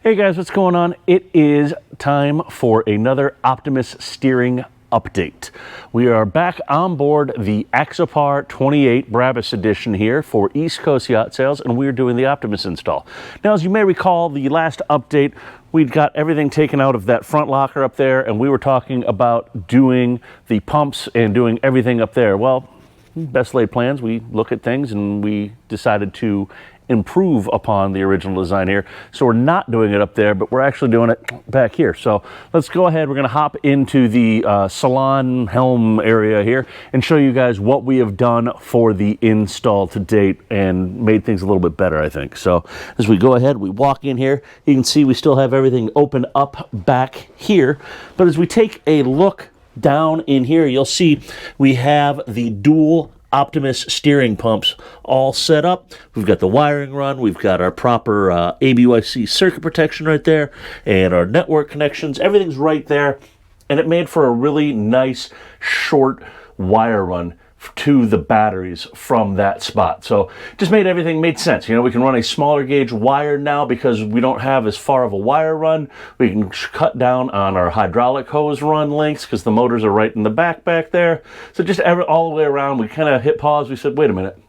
Hey guys, what's going on? It is time for another Optimus steering update. We are back on board the Axopar 28 Brabus edition here for East Coast Yacht Sales, and we're doing the Optimus install. Now, as you may recall, the last update, we'd got everything taken out of that front locker up there, and we were talking about doing the pumps and doing everything up there. Well, best laid plans, we look at things and we decided to improve upon the original design here. So we're not doing it up there, but we're actually doing it back here. So let's go ahead. We're going to hop into the Salon Helm area here and show you guys what we have done for the install to date and made things a little bit better, I think. So as we go ahead, we walk in here, you can see we still have everything open up back here. But as we take a look down in here, you'll see we have the dual Optimus steering pumps all set up. We've got the wiring run, we've got our proper ABYC circuit protection right there, and our network connections. Everything's right there, and it made for a really nice short wire run to the batteries from that spot. So just made sense. You know, we can run a smaller gauge wire now because we don't have as far of a wire run. We can cut down on our hydraulic hose run lengths because the motors are right in the back there. So just all the way around, we kind of hit pause. We said, wait a minute,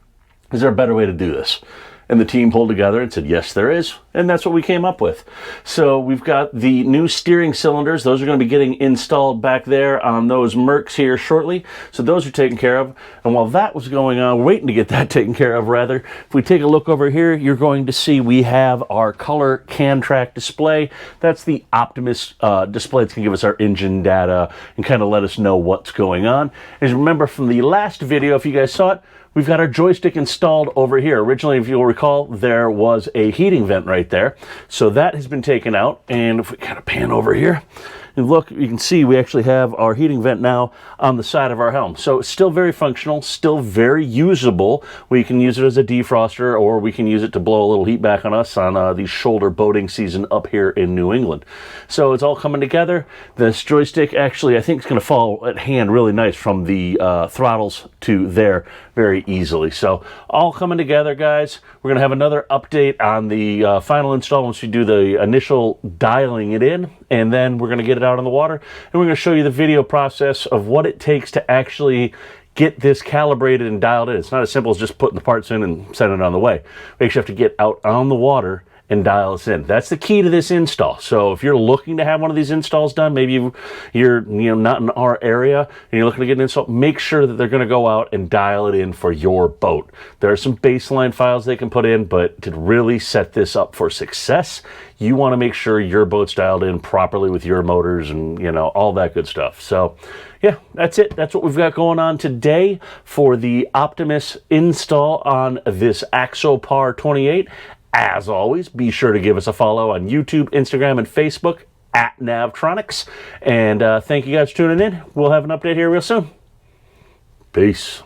is there a better way to do this? And the team pulled together and said, yes, there is. And that's what we came up with. So we've got the new steering cylinders. Those are going to be getting installed back there on those Mercs here shortly. So those are taken care of. And while that was going on, we're waiting to get that taken care of, rather. If we take a look over here, you're going to see we have our color CAN track display. That's the Optimus display. It's going to give us our engine data and kind of let us know what's going on. As you remember from the last video, if you guys saw it, we've got our joystick installed over here. Originally, if you'll recall, there was a heating vent right there. So that has been taken out. And if we kind of pan over here and look, you can see we actually have our heating vent now on the side of our helm. So it's still very functional, still very usable. We can use it as a defroster, or we can use it to blow a little heat back on us on the shoulder boating season up here in New England. So it's all coming together. This joystick actually, I think, is going to fall at hand really nice from the throttles to there very easily. So all coming together, guys. We're going to have another update on the final install once we do the initial dialing it in, and then we're going to get it out on the water, and we're going to show you the video process of what it takes to actually get this calibrated and dialed in. It's not as simple as just putting the parts in and sending it on the way. We actually have to get out on the water and dial us in. That's the key to this install. So if you're looking to have one of these installs done, maybe you're not in our area and you're looking to get an install, make sure that they're going to go out and dial it in for your boat. There are some baseline files they can put in, but to really set this up for success, you want to make sure your boat's dialed in properly with your motors and, you know, all that good stuff. So yeah, that's it. That's what we've got going on today for the Optimus install on this Axopar 28. As always, be sure to give us a follow on YouTube, Instagram, and Facebook at Navtronics. And thank you guys for tuning in. We'll have an update here real soon. Peace.